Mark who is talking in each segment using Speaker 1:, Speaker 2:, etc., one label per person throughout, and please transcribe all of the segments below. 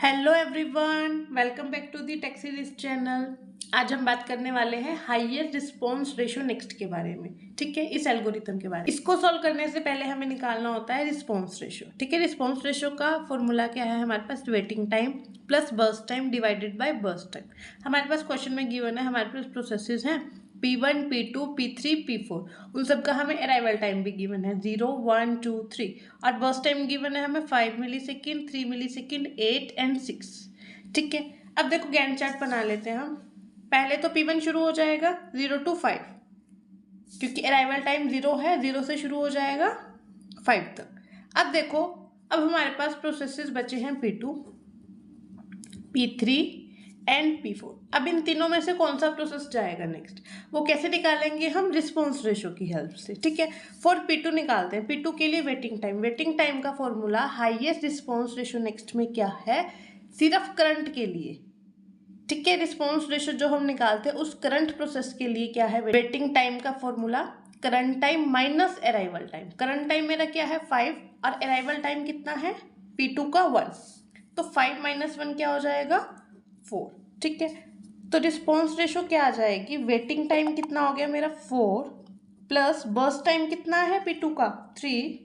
Speaker 1: Hello everyone, welcome back to the tech series channel. आज हम बात करने वाले हैं हाईएस्ट रिस्पॉन्स रेशियो नेक्स्ट के बारे में। ठीक है, इस एल्गोरिथम के बारे में। इसको सॉल्व करने से पहले हमें निकालना होता है रिस्पॉन्स रेशियो। ठीक है, रिस्पॉन्स रेशियो का फॉर्मूला क्या है हमारे पास? Waiting time plus burst time divided by burst time. हमारे पास क्वेश्चन में गिवन है, हमारे पास प्रोसेसेस हैं P1, P2, P3, P4। उन सबका हमें अराइवल टाइम भी गिवन है 0, 1, 2, 3 और बर्स्ट टाइम गिवन है हमें 5 मिली सेकेंड, 3 मिली सेकेंड, 8 एंड 6। ठीक है, अब देखो गैंट चार्ट बना लेते हैं हम। पहले तो P1 शुरू हो जाएगा 0 to 5, क्योंकि अराइवल टाइम 0 है, 0 से शुरू हो जाएगा 5 तक। अब देखो, अब हमारे पास प्रोसेसेस बचे हैं P2, P3 एंड P4। अब इन तीनों में से कौन सा प्रोसेस जाएगा नेक्स्ट, वो कैसे निकालेंगे हम? रिस्पॉन्स रेशियो की हेल्प से। ठीक है, फॉर P2 निकालते हैं। P2 के लिए वेटिंग टाइम का formula highest response ratio next में क्या है? सिर्फ करंट के लिए। ठीक है, रिस्पॉन्स रेशियो जो हम निकालते हैं उस करंट प्रोसेस के लिए क्या है? वेटिंग टाइम का formula current time minus arrival time. Current time मेरा क्या है? 5 और अराइवल टाइम कितना है P2 का? 1। तो 5 माइनस 1 क्या हो जाएगा? 4। ठीक है, तो रिस्पॉन्स रेशियो क्या आ जाएगी? वेटिंग टाइम कितना हो गया मेरा? 4 प्लस बर्स्ट टाइम कितना है P2 का? 3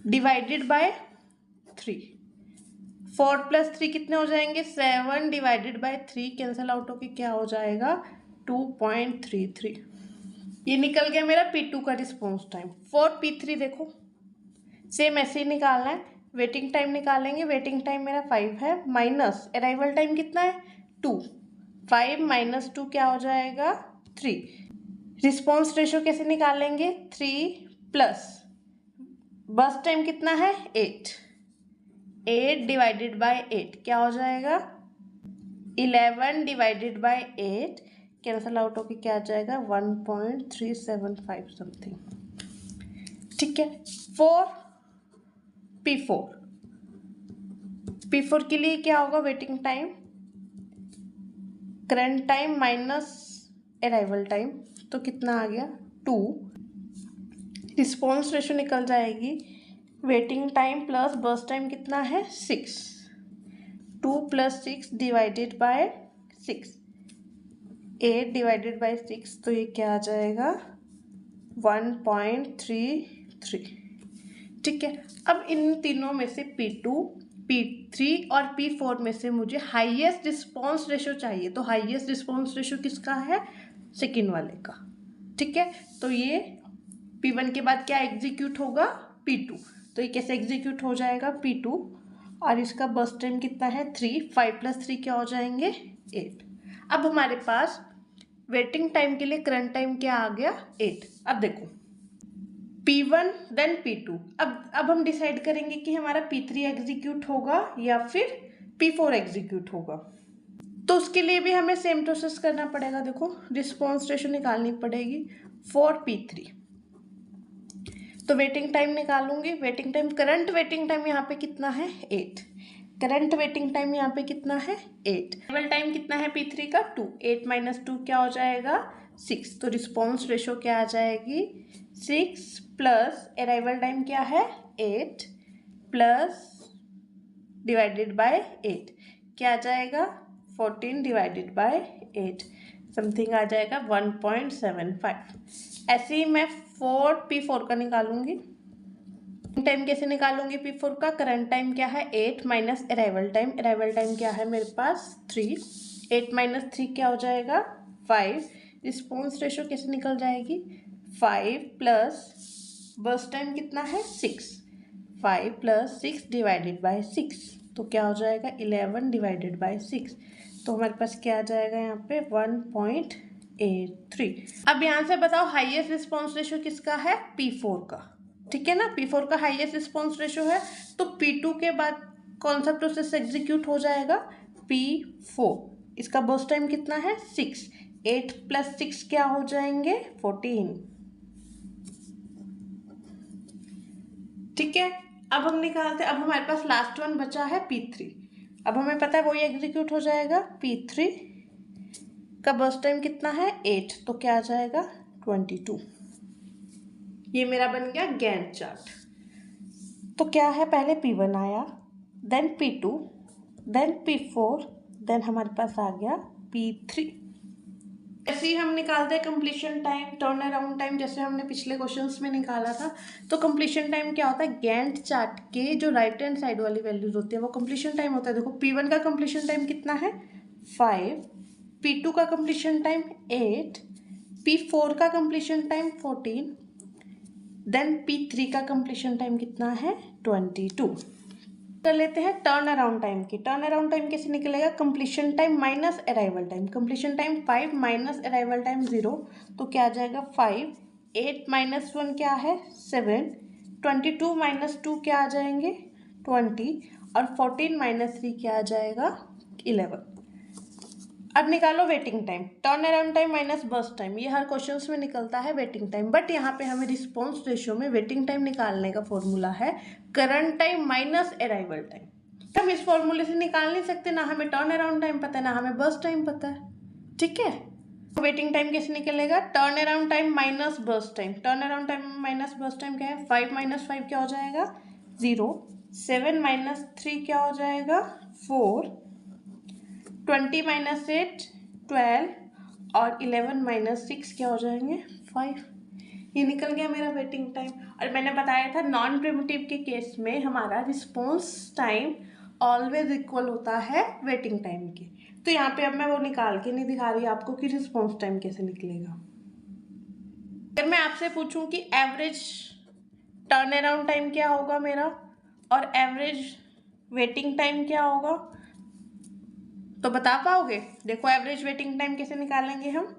Speaker 1: डिवाइडेड बाय 3। 4 प्लस 3 कितने हो जाएंगे? 7 डिवाइडेड बाय 3 कैंसिल आउट होके क्या हो जाएगा? 2.33। ये निकल गया मेरा P2 का रिस्पॉन्स टाइम। फॉर P3 देखो, सेम ऐसे ही निकालना है। वेटिंग टाइम निकालेंगे। वेटिंग टाइम मेरा 5 है, माइनस अराइवल टाइम कितना है? 2। 5 माइनस 2 क्या हो जाएगा? 3। रिस्पॉन्स रेशियो कैसे निकालेंगे? 3 प्लस बस टाइम कितना है? 8। 8 डिवाइडेड बाय 8 क्या हो जाएगा? 11 डिवाइडेड बाय 8 कैंसल आउट होके क्या आ जाएगा? 1.375 समथिंग। ठीक है, फॉर P4 के लिए क्या होगा? Waiting time current time minus arrival time, तो कितना आ गया? 2। रिस्पॉन्स रेशियो निकल जाएगी waiting time plus burst time कितना है? 6। 2 plus 6 divided by 6, 8 divided by 6, तो ये क्या आ जाएगा? 1.33। ठीक है, अब इन तीनों में से P2, P3 और P4 में से मुझे हाईएस्ट रिस्पॉन्स रेशियो चाहिए। तो हाईएस्ट रिस्पॉन्स रेशियो किसका है? सेकेंड वाले का। ठीक है, तो ये P1 के बाद क्या एग्जीक्यूट होगा? P2। तो ये कैसे एग्जीक्यूट हो जाएगा? P2 और इसका बर्स्ट टाइम कितना है? 3। 5 प्लस 3 क्या हो जाएंगे? 8। अब हमारे पास वेटिंग टाइम के लिए करंट टाइम क्या आ गया? 8। अब देखो P1 देन P2। अब हम डिसाइड करेंगे कि हमारा P3 एग्जीक्यूट होगा या फिर P4 एग्जीक्यूट होगा। तो उसके लिए भी हमें सेम प्रोसेस करना पड़ेगा। देखो, रिस्पॉन्स रेशियो निकालनी पड़ेगी फॉर P3। तो वेटिंग टाइम निकालूंगी। Waiting time, current waiting time यहाँ पे कितना है? 8। करंट वेटिंग टाइम यहाँ पे कितना है? 8। अराइवल टाइम कितना है P3 का? 2। 8 माइनस 2 क्या हो जाएगा? 6। तो रिस्पॉन्स रेशियो क्या आ जाएगी? 6 प्लस अराइवल टाइम क्या है? 8 प्लस डिवाइडेड बाय 8 क्या आ जाएगा? 14 डिवाइडेड बाय 8 समथिंग आ जाएगा 1.75। ऐसे ही मैं P4 का निकालूंगी। टाइम कैसे निकालूंगी P4 का? करंट टाइम क्या है? 8 minus arrival time. Arrival time क्या है मेरे पास? 3। 8 माइनस 3 क्या हो जाएगा? 5। रिस्पॉन्स रेशियो कैसे निकल जाएगी? 5 प्लस बर्स्ट टाइम कितना है? 6। 5 प्लस 6 डिवाइडेड बाय 6, तो क्या हो जाएगा? 11 डिवाइडेड बाय 6। तो हमारे पास क्या आ जाएगा यहाँ पे? 1.83। अब यहाँ से बताओ हाईएस्ट रिस्पॉन्स रेशियो किसका है? P4 का। ठीक है ना, P4 का हाईएस्ट रिस्पॉन्स रेशियो है। तो P2 के बाद कौन सा प्रोसेस एग्जीक्यूट हो जाएगा? P4। इसका बर्स्ट टाइम कितना है? 6। 8 प्लस 6 क्या हो जाएंगे? 14। ठीक है, अब हम निकालते हैं। अब हमारे पास लास्ट वन बचा है P3। अब हमें पता है वही एग्जीक्यूट हो जाएगा। P3 का बर्स्ट टाइम कितना है? 8। तो क्या आ जाएगा? 22। ये मेरा बन गया गैंट चार्ट। तो क्या है? पहले P1 आया, then P2, then P4, then हमारे पास आ गया P3। ऐसे ही हम निकालते हैं completion time, turn around time, जैसे हमने पिछले क्वेश्चंस में निकाला था। तो कंप्लीशन टाइम क्या होता है, गैंट चार्ट के जो राइट हैंड साइड वाली वैल्यूज होती है वो कंप्लीशन टाइम होता है। देखो P1 का कंप्लीशन टाइम कितना है 5, P2 का कंप्लीशन टाइम 8, P4 का कंप्लीशन टाइम 14, देन P3 का कंप्लीशन टाइम कितना है 22। कर लेते हैं टर्न अराउंड टाइम की। टर्न अराउंड टाइम कैसे निकलेगा, completion time minus arrival time. Completion time 5 minus arrival time 0, तो क्या आ जाएगा 5, 8 माइनस 1 क्या है 7, 22 माइनस 2 क्या आ जाएंगे 20, और 14 माइनस 3 क्या आ जाएगा 11। अब निकालो waiting time, turn around time minus burst time. ये हर क्वेश्चंस में निकलता है वेटिंग टाइम, बट यहाँ पे हमें रिस्पॉन्स रेशियो में वेटिंग टाइम निकालने का फॉर्मूला है current time minus arrival time. हम इस फॉर्मूले से निकाल नहीं सकते, ना हमें टर्न अराउंड टाइम पता है ना हमें बर्स्ट टाइम पता है, ठीक है। वेटिंग टाइम कैसे निकलेगा, turn around time minus burst time. Turn around time minus burst time क्या है, 5 माइनस 5 क्या हो जाएगा 0, 7 माइनस 3 क्या हो जाएगा 4, 20 माइनस 8 12, और 11 माइनस 6 क्या हो जाएंगे 5। ये निकल गया मेरा वेटिंग टाइम। और मैंने बताया था नॉन प्रिमिटिव के केस में हमारा रिस्पॉन्स टाइम ऑलवेज इक्वल होता है वेटिंग टाइम के। तो यहाँ पे अब मैं वो निकाल के नहीं दिखा रही आपको कि रिस्पॉन्स टाइम कैसे निकलेगा। अगर मैं आपसे पूछूं कि एवरेज टर्न अराउंड टाइम क्या होगा मेरा और एवरेज वेटिंग टाइम क्या होगा, तो बता पाओगे। देखो एवरेज वेटिंग टाइम कैसे निकालेंगे हम,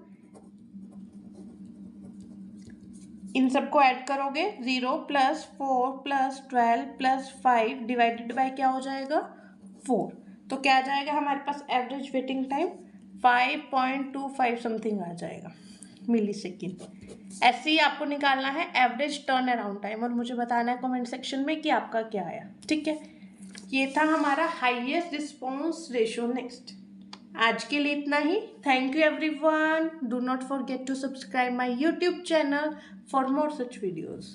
Speaker 1: इन सबको ऐड करोगे 0 + 4 + 12 + 5 डिवाइडेड बाय क्या हो जाएगा 4, तो क्या आ जाएगा हमारे पास एवरेज वेटिंग टाइम 5.25 समथिंग आ जाएगा मिली सेकेंड। ऐसे ही आपको निकालना है एवरेज टर्न अराउंड टाइम और मुझे बताना है कमेंट सेक्शन में कि आपका क्या आया, ठीक है। ये था हमारा हाईएस्ट रिस्पॉन्स रेशियो नेक्स्ट। आज के लिए इतना ही। Thank you everyone. Do not forget to subscribe my YouTube channel for more such videos.